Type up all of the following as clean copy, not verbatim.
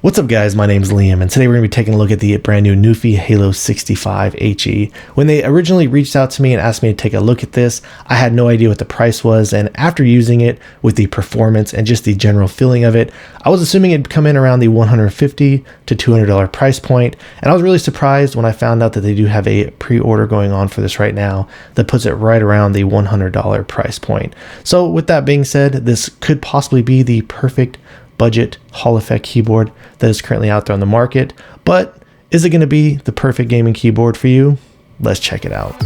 What's up guys, my name's Liam and today we're going to be taking a look at the brand new Nuphy Halo65 HE. When they originally reached out to me and asked me to take a look at this, I had no idea what the price was, and after using it with the performance and just the general feeling of it, I was assuming it'd come in around the $150 to $200 price point, and I was really surprised when I found out that they do have a pre-order going on for this right now that puts it right around the $100 price point. So with that being said, this could possibly be the perfect budget Hall effect keyboard that is currently out there on the market, but is it going to be the perfect gaming keyboard for you? Let's check it out.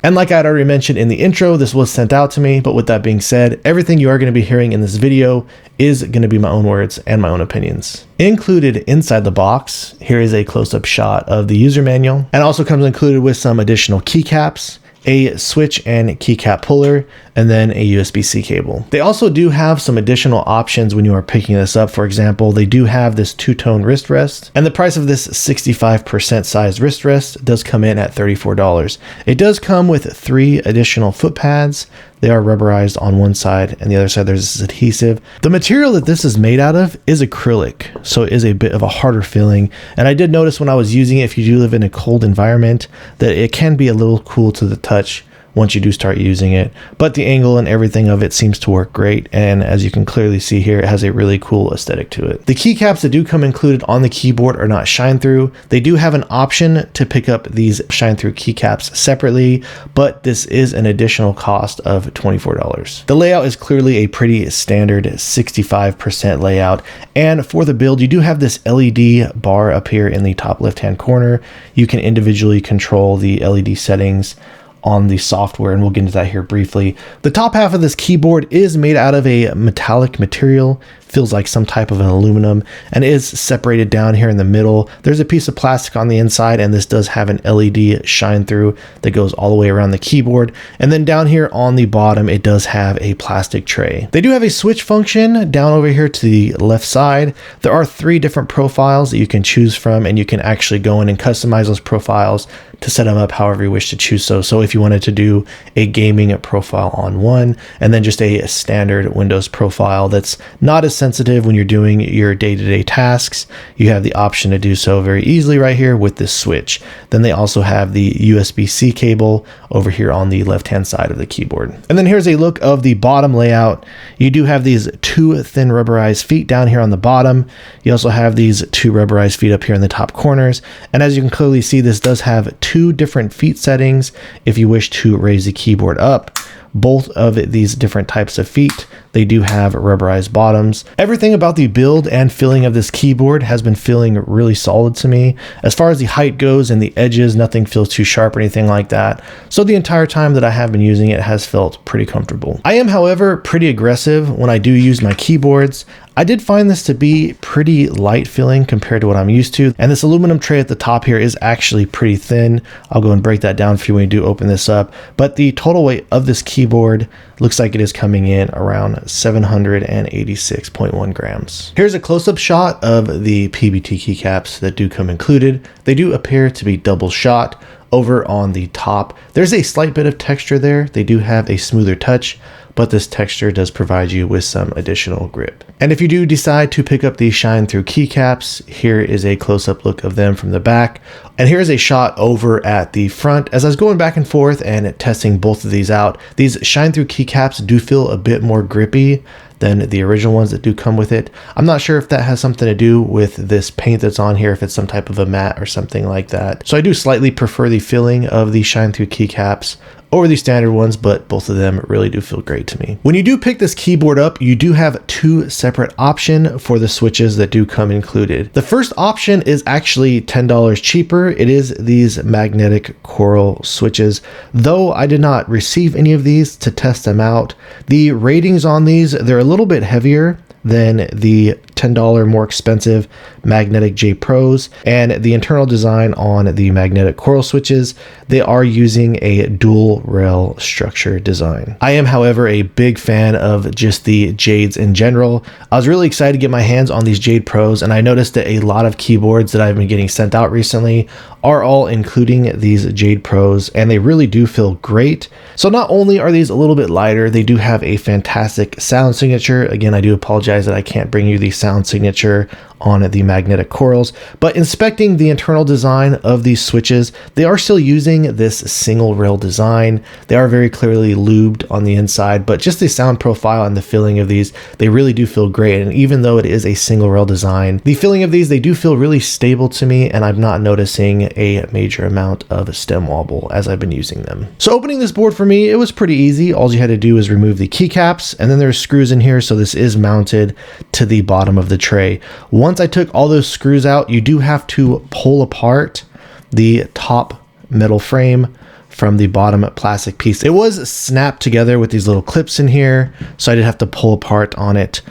And like I had already mentioned in the intro, this was sent out to me, but with that being said, everything you are going to be hearing in this video is going to be my own words and my own opinions. Included inside the box, here is a close-up shot of the user manual, and also comes included with some additional keycaps, a switch and keycap puller, and then a USB-C cable. They also do have some additional options when you are picking this up. For example, they do have this two-tone wrist rest, and the price of this 65% size wrist rest does come in at $34. It does come with 3 additional foot pads. They are rubberized on one side, and the other side there's this adhesive. The material that this is made out of is acrylic, so it is a bit of a harder feeling. And I did notice when I was using it, if you do live in a cold environment, that it can be a little cool to the touch once you do start using it, but the angle and everything of it seems to work great, and as you can clearly see here, it has a really cool aesthetic to it. The keycaps that do come included on the keyboard are not shine through. They do have an option to pick up these shine through keycaps separately, but this is an additional cost of $24. The layout is clearly a pretty standard 65% layout, and for the build you do have this LED bar up here in the top left hand corner. You can individually control the LED settings on the software, and we'll get into that here briefly. The top half of this keyboard is made out of a metallic material, feels like some type of an aluminum, and is separated down here in the middle. There's a piece of plastic on the inside, and this does have an LED shine through that goes all the way around the keyboard. And then down here on the bottom, it does have a plastic tray. They do have a switch function down over here to the left side. There are 3 different profiles that you can choose from, and you can actually go in and customize those profiles to set them up however you wish to choose. So if you wanted to do a gaming profile on one, and then just a standard Windows profile that's not as sensitive when you're doing your day-to-day tasks, you have the option to do so very easily right here with this switch. Then they also have the USB-C cable over here on the left-hand side of the keyboard. And then here's a look of the bottom layout. You do have these 2 thin rubberized feet down here on the bottom. You also have these 2 rubberized feet up here in the top corners. And as you can clearly see, this does have 2 different feet settings if you wish to raise the keyboard up. Both of these different types of feet, they do have rubberized bottoms. Everything about the build and feeling of this keyboard has been feeling really solid to me. As far as the height goes and the edges, nothing feels too sharp or anything like that. So the entire time that I have been using it has felt pretty comfortable. I am, however, pretty aggressive when I do use my keyboards. I did find this to be pretty light feeling compared to what I'm used to. And this aluminum tray at the top here is actually pretty thin. I'll go and break that down for you when you do open this up. But the total weight of this keyboard looks like it is coming in around 786.1 grams. Here's a close-up shot of the PBT keycaps that do come included. They do appear to be double shot. Over on the top, there's a slight bit of texture there. They do have a smoother touch, but this texture does provide you with some additional grip. And if you do decide to pick up these shine through keycaps, here is a close-up look of them from the back. And here's a shot over at the front. As I was going back and forth and testing both of these out, these shine through keycaps do feel a bit more grippy than the original ones that do come with it. I'm not sure if that has something to do with this paint that's on here, if it's some type of a matte or something like that. So I do slightly prefer the feeling of the shine through keycaps over the standard ones, but both of them really do feel great to me. When you do pick this keyboard up, you do have 2 separate options for the switches that do come included. The first option is actually $10 cheaper. It is these magnetic coral switches. Though I did not receive any of these to test them out, the ratings on these, they're a little bit heavier than the $10 more expensive magnetic Jade Pros, and the internal design on the magnetic coral switches, they are using a dual rail structure design. I am, however, a big fan of just the Jades in general. I was really excited to get my hands on these Jade Pros, and I noticed that a lot of keyboards that I've been getting sent out recently are all including these Jade Pros, and they really do feel great. So not only are these a little bit lighter, they do have a fantastic sound signature. Again, I do apologize that I can't bring you the sound signature on the magnetic corals, but inspecting the internal design of these switches, they are still using this single rail design. They are very clearly lubed on the inside, but just the sound profile and the feeling of these, they really do feel great. And even though it is a single rail design, the feeling of these, they do feel really stable to me, and I'm not noticing a major amount of stem wobble as I've been using them. So opening this board for me, it was pretty easy. All you had to do is remove the keycaps, and then there's screws in here, so this is mounted to the bottom of the tray. Once I took all those screws out, you do have to pull apart the top metal frame from the bottom plastic piece. It was snapped together with these little clips in here, so I did have to pull apart on it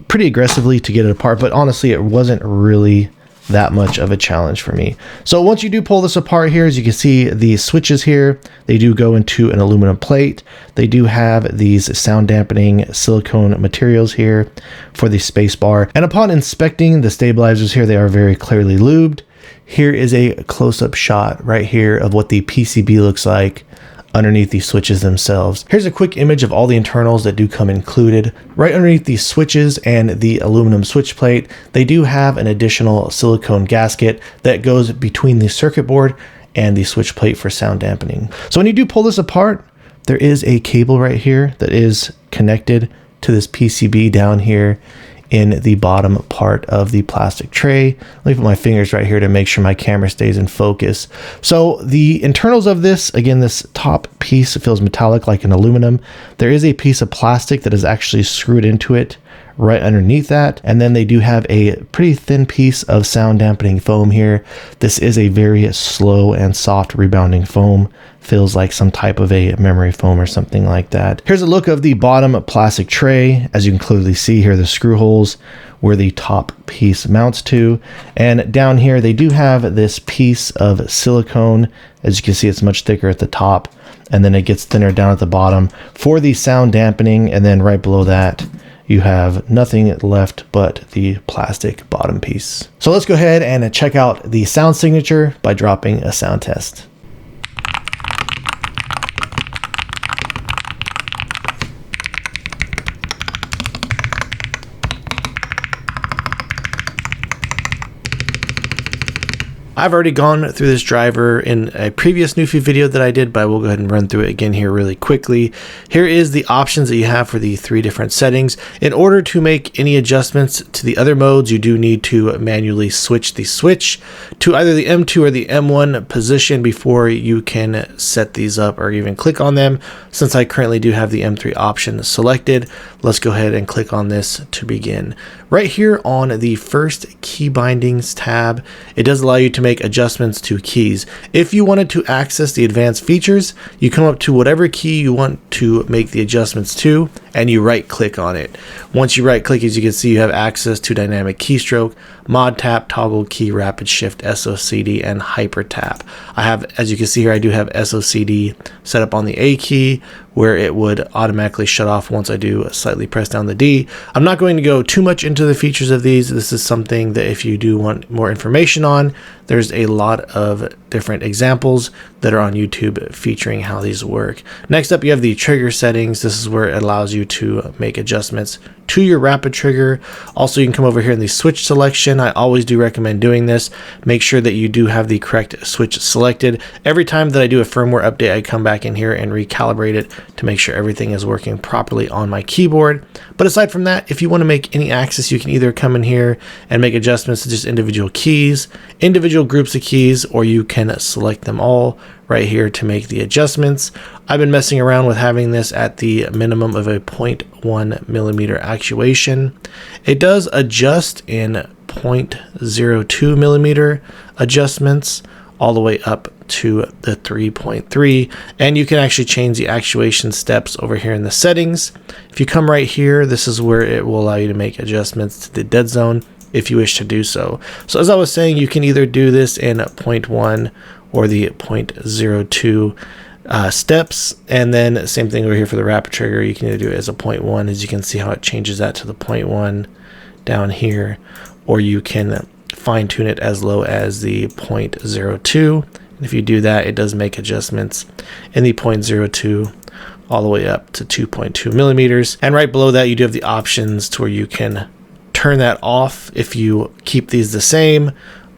pretty aggressively to get it apart, but honestly, it wasn't really that much of a challenge for me. So once you do pull this apart here, as you can see, the switches here, they do go into an aluminum plate. They do have these sound dampening silicone materials here for the space bar. And upon inspecting the stabilizers here, they are very clearly lubed. Here is a close-up shot right here of what the PCB looks like underneath the switches themselves. Here's a quick image of all the internals that do come included. Right underneath these switches and the aluminum switch plate, they do have an additional silicone gasket that goes between the circuit board and the switch plate for sound dampening. So when you do pull this apart, there is a cable right here that is connected to this PCB down here in the bottom part of the plastic tray. Let me put my fingers right here to make sure my camera stays in focus. So the internals of this, again, this top piece feels metallic like an aluminum. There is a piece of plastic that is actually screwed into it right underneath that. And then they do have a pretty thin piece of sound dampening foam here. This is a very slow and soft rebounding foam. Feels like some type of a memory foam or something like that. Here's a look of the bottom plastic tray. As you can clearly see here, the screw holes where the top piece mounts to. And down here, they do have this piece of silicone. As you can see, it's much thicker at the top, and then it gets thinner down at the bottom for the sound dampening. And then right below that, you have nothing left but the plastic bottom piece. So let's go ahead and check out the sound signature by dropping a sound test. I've already gone through this driver in a previous Nuphy video that I did, but I will go ahead and run through it again here really quickly. Here is the options that you have for the 3 different settings. In order to make any adjustments to the other modes, you do need to manually switch the switch to either the M2 or the M1 position before you can set these up or even click on them. Since I currently do have the M3 option selected, let's go ahead and click on this to begin. Right here on the first key bindings tab, it does allow you to make adjustments to keys. If you wanted to access the advanced features, you come up to whatever key you want to make the adjustments to, and you right click on it. Once you right click, as you can see, you have access to dynamic keystroke, mod tap, toggle key, rapid shift, SOCD, and hyper tap. I have, as you can see here, I do have SOCD set up on the A key, where it would automatically shut off once I do slightly press down the D. I'm not going to go too much into the features of these. This is something that if you do want more information on, there's a lot of different examples that are on YouTube featuring how these work. Next up, you have the trigger settings. This is where it allows you to make adjustments to your rapid trigger. Also, you can come over here in the switch selection. I always do recommend doing this. Make sure that you do have the correct switch selected. Every time that I do a firmware update, I come back in here and recalibrate it to make sure everything is working properly on my keyboard. But aside from that, if you want to make any access, you can either come in here and make adjustments to just individual keys, individual groups of keys, or you can select them all right here to make the adjustments. I've been messing around with having this at the minimum of a 0.1 millimeter actuation. It does adjust in 0.02 millimeter adjustments all the way up to the 3.3, and you can actually change the actuation steps over here in the settings. If you come right here, this is where it will allow you to make adjustments to the dead zone if you wish to do so. So as I was saying, you can either do this in 0.1 or the 0.02 steps, and then same thing over here for the rapid trigger. You can either do it as a 0.1, as you can see how it changes that to the 0.1 down here, or you can fine tune it as low as the 0.02. And if you do that, it does make adjustments in the 0.02 all the way up to 2.2 millimeters. And right below that, you do have the options to where you can turn that off if you keep these the same,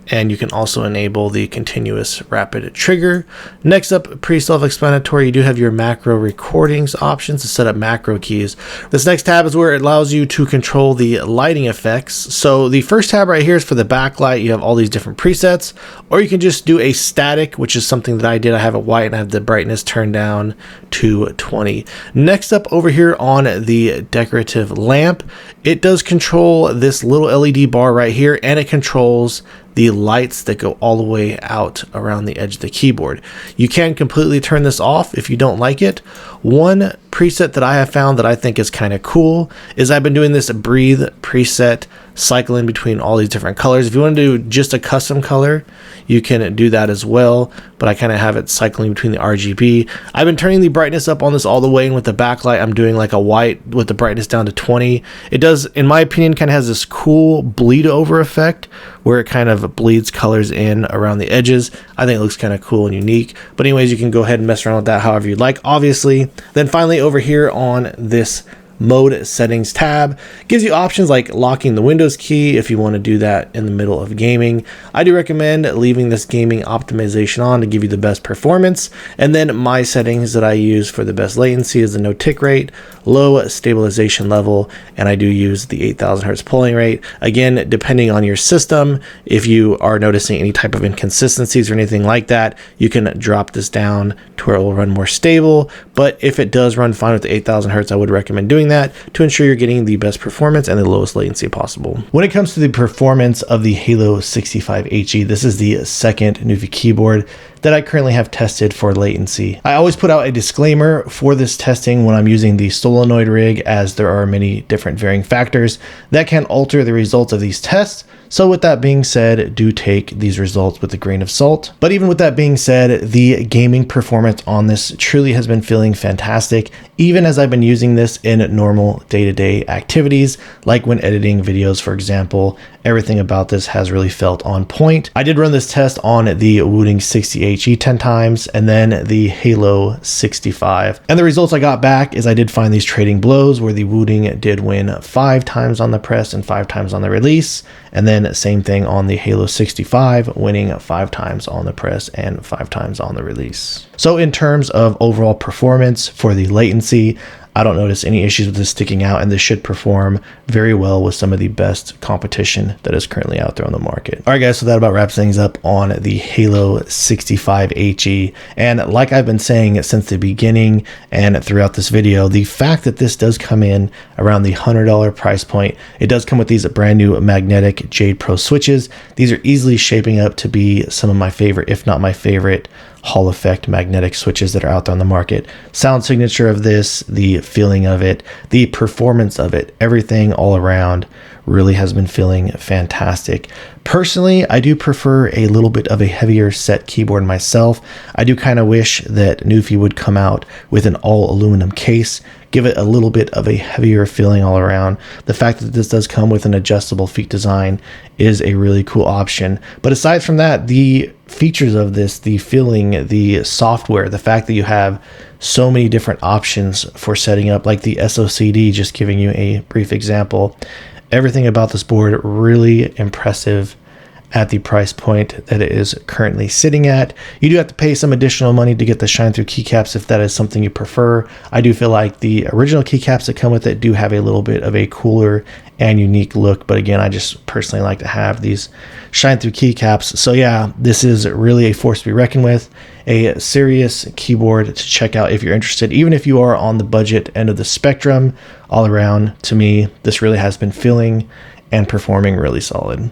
and you can also enable the continuous rapid trigger. Next up, pretty self-explanatory, you do have your macro recordings options to set up macro keys. This next tab is where it allows you to control the lighting effects. So the first tab right here is for the backlight. You have all these different presets, or you can just do a static, which is something that I did. I have it white and I have the brightness turned down to 20. Next up over here on the decorative lamp, it does control this little LED bar right here, and it controls the lights that go all the way out around the edge of the keyboard. You can completely turn this off if you don't like it. One preset that I have found that I think is kind of cool is I've been doing this breathe preset, cycling between all these different colors. If you want to do just a custom color, you can do that as well, but I kind of have it cycling between the RGB. I've been turning the brightness up on this all the way, and with the backlight I'm doing like a white with the brightness down to 20. It does, in my opinion, kind of has this cool bleed over effect where it kind of bleeds colors in around the edges. I think it looks kind of cool and unique, but anyways, you can go ahead and mess around with that however you'd like, obviously. Then finally over here on this mode settings tab, gives you options like locking the Windows key if you want to do that in the middle of gaming. I do recommend leaving this gaming optimization on to give you the best performance. And then my settings that I use for the best latency is the no tick rate, low stabilization level, and I do use the 8,000 hertz polling rate. Again, depending on your system, if you are noticing any type of inconsistencies or anything like that, you can drop this down to where it will run more stable. But if it does run fine with the 8,000 hertz, I would recommend doing that to ensure you're getting the best performance and the lowest latency possible. When it comes to the performance of the Halo65 HE, this is the second Nuphy keyboard that I currently have tested for latency. I always put out a disclaimer for this testing when I'm using the solenoid rig, as there are many different varying factors that can alter the results of these tests. So with that being said, do take these results with a grain of salt. But even with that being said, the gaming performance on this truly has been feeling fantastic, even as I've been using this in normal day-to-day activities, like when editing videos, for example. Everything about this has really felt on point. I did run this test on the Wooting 60 HE 10 times and then the Halo65. And the results I got back is I did find these trading blows where the Wooting did win 5 times on the press and 5 times on the release. And then same thing on the Halo65, winning 5 times on the press and 5 times on the release. So in terms of overall performance for the latency, I don't notice any issues with this sticking out, and this should perform very well with some of the best competition that is currently out there on the market. All right, guys, so that about wraps things up on the Halo65 HE. And like I've been saying since the beginning and throughout this video, the fact that this does come in around the $100 price point, it does come with these brand new magnetic Jade Pro switches. These are easily shaping up to be some of my favorite, if not my favorite, Hall effect magnetic switches that are out there on the market. Sound signature of this, the feeling of it, the performance of it, everything all around really has been feeling fantastic. Personally, I do prefer a little bit of a heavier set keyboard myself. I do kind of wish that Nuphy would come out with an all aluminum case, give it a little bit of a heavier feeling all around. The fact that this does come with an adjustable feet design is a really cool option. But aside from that, the features of this, the feeling, the software, the fact that you have so many different options for setting up, like the SOCD, just giving you a brief example, everything about this board really impressive at the price point that it is currently sitting at. You do have to pay some additional money to get the shine through keycaps if that is something you prefer. I do feel like the original keycaps that come with it do have a little bit of a cooler and unique look, but again, I just personally like to have these shine through keycaps. So yeah, this is really a force to be reckoned with, a serious keyboard to check out if you're interested, even if you are on the budget end of the spectrum. All around, to me, this really has been feeling and performing really solid.